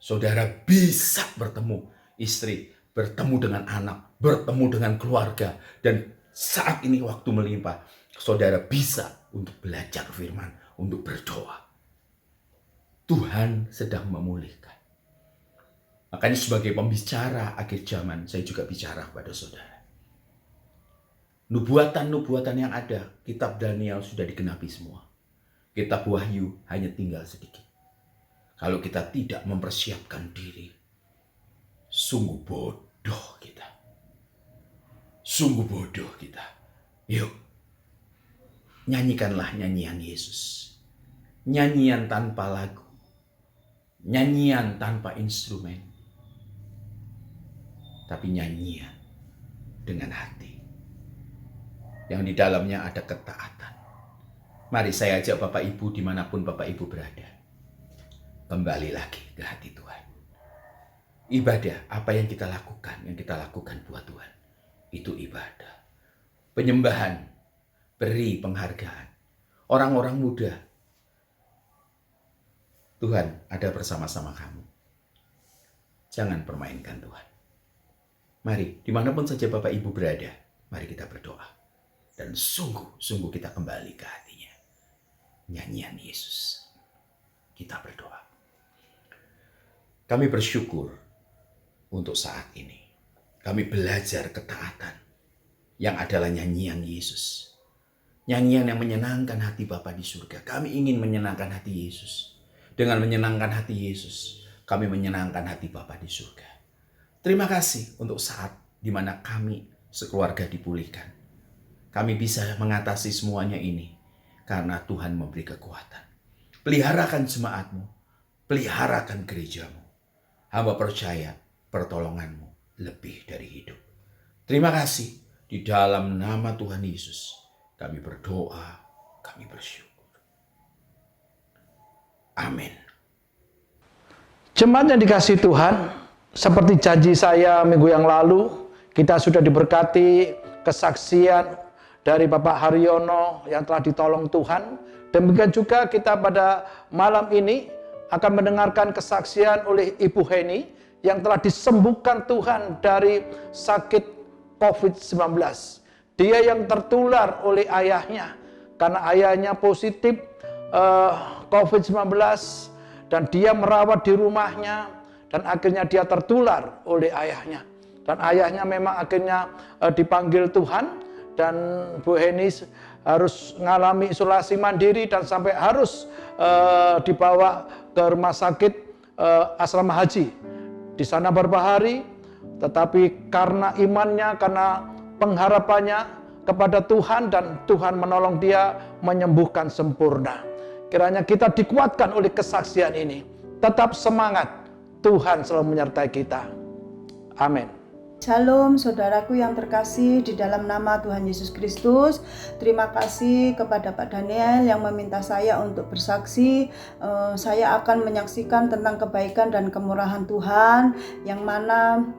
Saudara bisa bertemu istri, bertemu dengan anak, bertemu dengan keluarga. Dan saat ini waktu melimpah. Saudara bisa untuk belajar firman, untuk berdoa. Tuhan sedang memulihkan. Makanya sebagai pembicara akhir zaman, saya juga bicara kepada saudara. Nubuatan-nubuatan yang ada, kitab Daniel sudah digenapi semua. Kitab Wahyu hanya tinggal sedikit. Kalau kita tidak mempersiapkan diri, sungguh bodoh kita. Sungguh bodoh kita. Yuk, nyanyikanlah nyanyian Yesus. Nyanyian tanpa lagu. Nyanyian tanpa instrumen. Tapi nyanyian dengan hati. Yang di dalamnya ada ketaatan. Mari saya ajak Bapak Ibu dimanapun Bapak Ibu berada. Kembali lagi ke hati Tuhan. Ibadah, apa yang kita lakukan buat Tuhan. Itu ibadah. Penyembahan, beri penghargaan. Orang-orang muda, Tuhan ada bersama-sama kamu. Jangan permainkan Tuhan. Mari, dimanapun saja Bapak Ibu berada, mari kita berdoa. Dan sungguh-sungguh kita kembali ke hatinya. Nyanyian Yesus. Kita berdoa. Kami bersyukur untuk saat ini. Kami belajar ketaatan yang adalah nyanyian Yesus. Nyanyian yang menyenangkan hati Bapa di surga. Kami ingin menyenangkan hati Yesus. Dengan menyenangkan hati Yesus, kami menyenangkan hati Bapa di surga. Terima kasih untuk saat di mana kami sekeluarga dipulihkan. Kami bisa mengatasi semuanya ini karena Tuhan memberi kekuatan. Peliharakan jemaat-Mu, peliharakan gereja-Mu. Hamba percaya pertolongan-Mu lebih dari hidup. Terima kasih di dalam nama Tuhan Yesus. Kami berdoa, kami bersyukur. Amin. Jemaat yang dikasihi Tuhan, seperti janji saya minggu yang lalu, kita sudah diberkati kesaksian dari Bapak Haryono yang telah ditolong Tuhan. Demikian juga kita pada malam ini akan mendengarkan kesaksian oleh Ibu Heni yang telah disembuhkan Tuhan dari sakit COVID-19. Dia yang tertular oleh ayahnya karena ayahnya positif COVID-19 dan dia merawat di rumahnya. Dan akhirnya dia tertular oleh ayahnya. Dan ayahnya memang akhirnya dipanggil Tuhan. Dan Bu Heni harus mengalami isolasi mandiri dan sampai harus dibawa ke rumah sakit asrama haji. Di sana beberapa hari, tetapi karena imannya, karena pengharapannya kepada Tuhan dan Tuhan menolong dia menyembuhkan sempurna. Kiranya kita dikuatkan oleh kesaksian ini. Tetap semangat. Tuhan selalu menyertai kita. Amin. Shalom saudaraku yang terkasih di dalam nama Tuhan Yesus Kristus. Terima kasih kepada Pak Daniel yang meminta saya untuk bersaksi. Saya akan menyaksikan tentang kebaikan dan kemurahan Tuhan, yang mana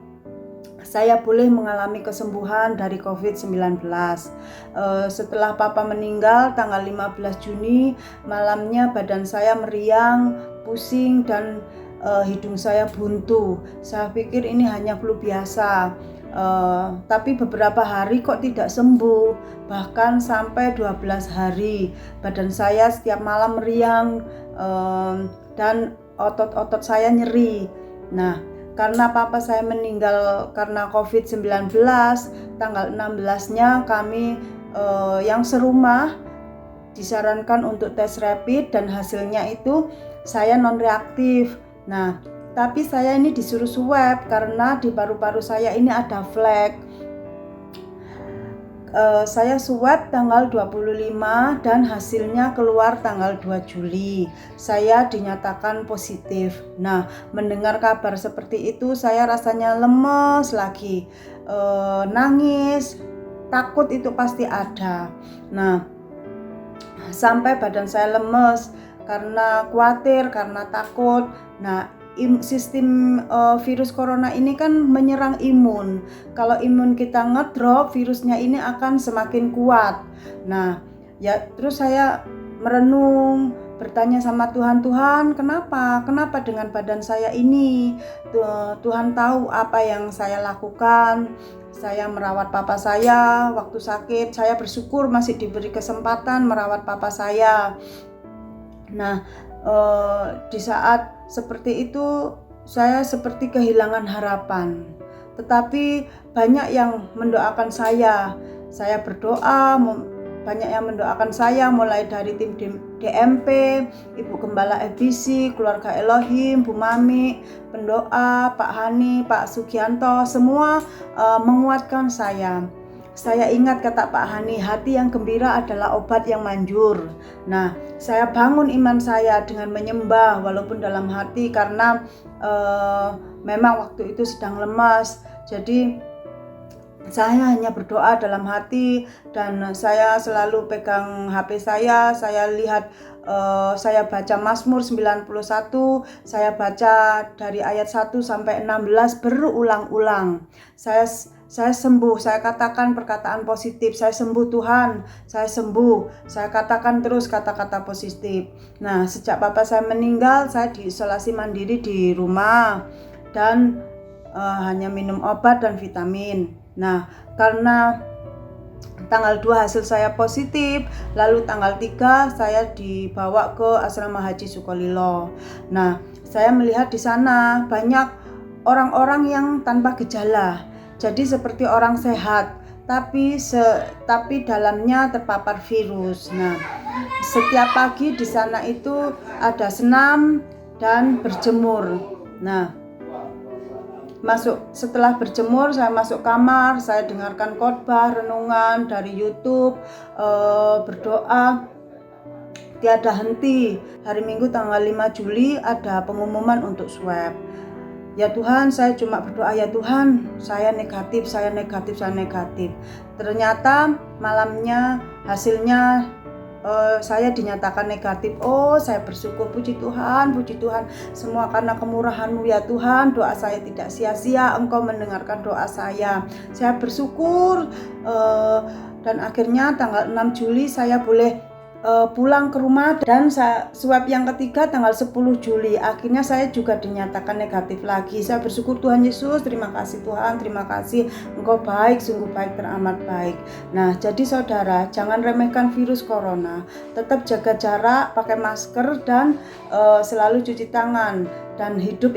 saya boleh mengalami kesembuhan dari COVID-19. Setelah Papa meninggal tanggal 15 Juni, malamnya badan saya meriang, pusing, dan hidung saya buntu. Saya pikir ini hanya flu biasa, tapi beberapa hari kok tidak sembuh, bahkan sampai 12 hari. Badan saya setiap malam meriang, dan otot-otot saya nyeri. Nah, karena papa saya meninggal karena COVID-19, tanggal 16-nya kami yang serumah disarankan untuk tes rapid, dan hasilnya itu saya non-reaktif. Nah, tapi saya ini disuruh swab karena di paru-paru saya ini ada flek. Saya swab tanggal 25 dan hasilnya keluar tanggal 2 Juli. Saya dinyatakan positif. Nah, mendengar kabar seperti itu saya rasanya lemes lagi, nangis, takut itu pasti ada. Nah, sampai badan saya lemes karena khawatir, karena takut. Nah, sistem virus corona ini kan menyerang imun. Kalau imun kita ngedrop, virusnya ini akan semakin kuat. Nah, ya terus saya merenung, bertanya sama Tuhan, Tuhan kenapa dengan badan saya ini? Tuhan tahu apa yang saya lakukan. Saya merawat papa saya waktu sakit. Saya bersyukur masih diberi kesempatan merawat papa saya. Nah, di saat seperti itu saya seperti kehilangan harapan. Tetapi banyak yang mendoakan saya. Saya berdoa, banyak yang mendoakan saya, mulai dari tim DMP, Ibu Gembala FBC, keluarga Elohim, Bu Mami, pendoa, Pak Hani, Pak Sugianto, semua menguatkan saya. Saya ingat kata Pak Hani, hati yang gembira adalah obat yang manjur. Nah, saya bangun iman saya dengan menyembah walaupun dalam hati, karena memang waktu itu sedang lemas. Jadi saya hanya berdoa dalam hati, dan saya selalu pegang HP saya lihat, saya baca Mazmur 91, saya baca dari ayat 1 sampai 16 berulang-ulang. Saya sembuh, saya katakan perkataan positif, saya sembuh Tuhan, saya sembuh, saya katakan terus kata-kata positif. Nah, sejak papa saya meninggal, saya diisolasi mandiri di rumah, dan hanya minum obat dan vitamin. Nah, karena tanggal 2 hasil saya positif, lalu tanggal 3 saya dibawa ke asrama haji Sukolilo. Nah, saya melihat di sana banyak orang-orang yang tanpa gejala. Jadi seperti orang sehat, tapi dalamnya terpapar virus. Nah, setiap pagi di sana itu ada senam dan berjemur. Nah, setelah berjemur saya masuk kamar, saya dengarkan khotbah, renungan dari YouTube, berdoa tiada henti. Hari Minggu tanggal 5 Juli ada pengumuman untuk swab. Ya Tuhan, saya cuma berdoa, ya Tuhan, saya negatif. Ternyata malamnya hasilnya saya dinyatakan negatif. Oh, saya bersyukur, puji Tuhan, semua karena kemurahan-Mu ya Tuhan. Doa saya tidak sia-sia, Engkau mendengarkan doa saya. Saya bersyukur, dan akhirnya tanggal 6 Juli saya boleh pulang ke rumah, dan swab yang ketiga tanggal 10 Juli. Akhirnya saya juga dinyatakan negatif lagi. Saya bersyukur Tuhan Yesus, terima kasih Tuhan, terima kasih, Engkau baik, sungguh baik, teramat baik. Nah, jadi saudara, jangan remehkan virus corona. Tetap jaga jarak, pakai masker, dan selalu cuci tangan, dan hidup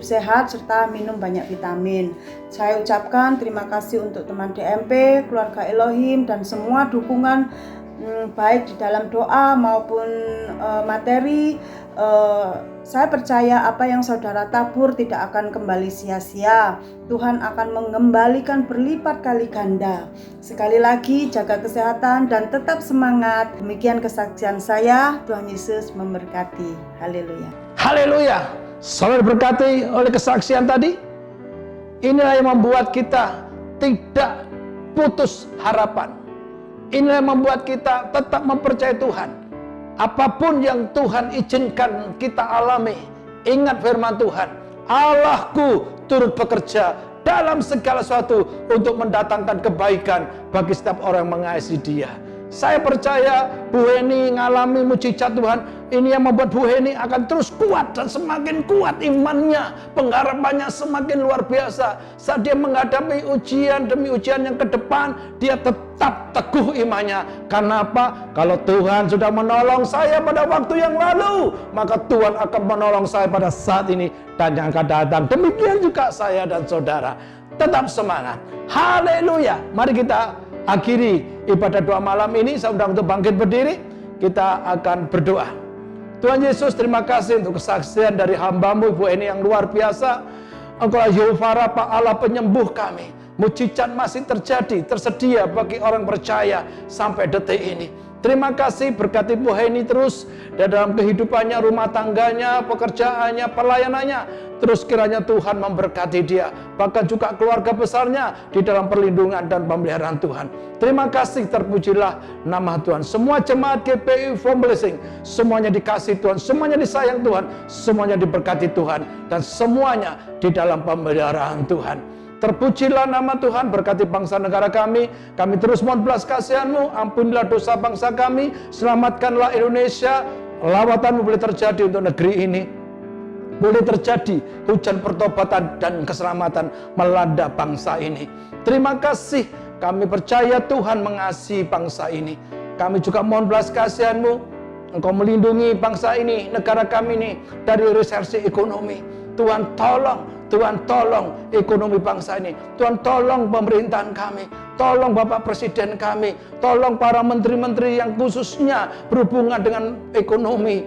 sehat serta minum banyak vitamin. Saya ucapkan terima kasih untuk teman DMP, keluarga Elohim, dan semua dukungan baik di dalam doa maupun materi. Saya percaya apa yang saudara tabur tidak akan kembali sia-sia. Tuhan akan mengembalikan berlipat kali ganda. Sekali lagi, jaga kesehatan dan tetap semangat. Demikian kesaksian saya. Tuhan Yesus memberkati. Haleluya. Haleluya. Saudara diberkati oleh kesaksian tadi. Inilah yang membuat kita tidak putus harapan. Inilah yang membuat kita tetap mempercayai Tuhan. Apapun yang Tuhan izinkan kita alami, ingat firman Tuhan, Allahku turut bekerja dalam segala sesuatu untuk mendatangkan kebaikan bagi setiap orang yang mengasihi Dia. Saya percaya Bu Heni ngalami mujizat Tuhan. Ini yang membuat Bu Heni akan terus kuat dan semakin kuat imannya. Pengharapannya semakin luar biasa. Saat dia menghadapi ujian demi ujian yang ke depan, dia tetap teguh imannya. Karena apa? Kalau Tuhan sudah menolong saya pada waktu yang lalu, maka Tuhan akan menolong saya pada saat ini dan yang akan datang. Demikian juga saya dan saudara. Tetap semangat. Haleluya. Mari kita akhiri ibadah doa malam ini. Saya undang untuk bangkit berdiri. Kita akan berdoa. Tuhan Yesus, terima kasih untuk kesaksian dari hamba-Mu Ibu Eni yang luar biasa. Engkau Yehova Rafa, Allah penyembuh kami. Mujizat masih terjadi, tersedia bagi orang percaya sampai detik ini. Terima kasih, berkati Bu Heni terus dalam kehidupannya, rumah tangganya, pekerjaannya, pelayanannya. Terus kiranya Tuhan memberkati dia, bahkan juga keluarga besarnya di dalam perlindungan dan pemeliharaan Tuhan. Terima kasih, terpujilah nama Tuhan. Semua jemaat GPI From Blessing, semuanya dikasih Tuhan, semuanya disayang Tuhan, semuanya diberkati Tuhan, dan semuanya di dalam pemeliharaan Tuhan. Terpujilah nama Tuhan, berkati bangsa negara kami. Kami terus mohon belas kasihan-Mu, ampunilah dosa bangsa kami, selamatkanlah Indonesia. Lawatan-Mu boleh terjadi untuk negeri ini. Boleh terjadi hujan pertobatan dan keselamatan melanda bangsa ini. Terima kasih, kami percaya Tuhan mengasihi bangsa ini. Kami juga mohon belas kasihan-Mu, Engkau melindungi bangsa ini, negara kami ini dari resesi ekonomi. Tuhan tolong ekonomi bangsa ini. Tuhan tolong pemerintahan kami. Tolong Bapak Presiden kami. Tolong para menteri-menteri yang khususnya berhubungan dengan ekonomi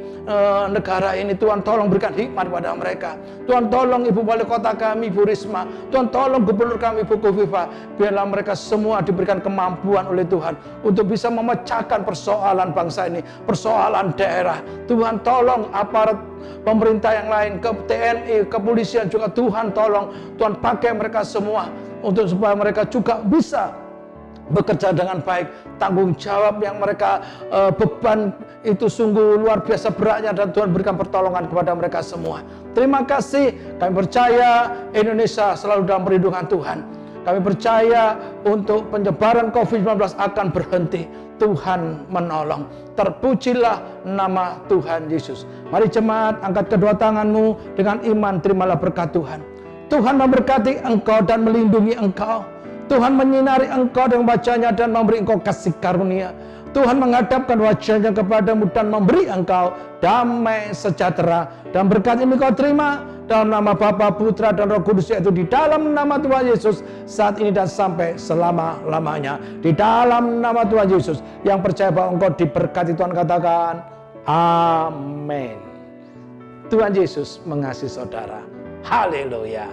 negara ini. Tuhan tolong berikan hikmat pada mereka. Tuhan tolong Ibu Wali Kota kami, Ibu Risma. Tuhan tolong Gubernur kami, Ibu Kofifa. Biarlah mereka semua diberikan kemampuan oleh Tuhan untuk bisa memecahkan persoalan bangsa ini, persoalan daerah. Tuhan tolong aparat pemerintah yang lain, ke TNI, kepolisian juga Tuhan tolong. Tuhan pakai mereka semua untuk supaya mereka juga bisa bekerja dengan baik. Tanggung jawab yang mereka beban itu sungguh luar biasa beratnya, dan Tuhan berikan pertolongan kepada mereka semua. Terima kasih. Kami percaya Indonesia selalu dalam perlindungan Tuhan. Kami percaya untuk penyebaran COVID-19 akan berhenti. Tuhan menolong. Terpujilah nama Tuhan Yesus. Mari jemaat, angkat kedua tanganmu dengan iman, terimalah berkat Tuhan. Tuhan memberkati engkau dan melindungi engkau. Tuhan menyinari engkau dengan wajahnya dan memberi engkau kasih karunia. Tuhan menghadapkan wajahnya kepadamu dan memberi engkau damai sejahtera. Dan berkat ini kau terima dalam nama Bapa, Putra, dan Roh Kudus, yaitu di dalam nama Tuhan Yesus saat ini dan sampai selama-lamanya. Di dalam nama Tuhan Yesus, yang percaya bahwa engkau diberkati Tuhan, katakan amin. Tuhan Yesus mengasihi saudara. Haleluya.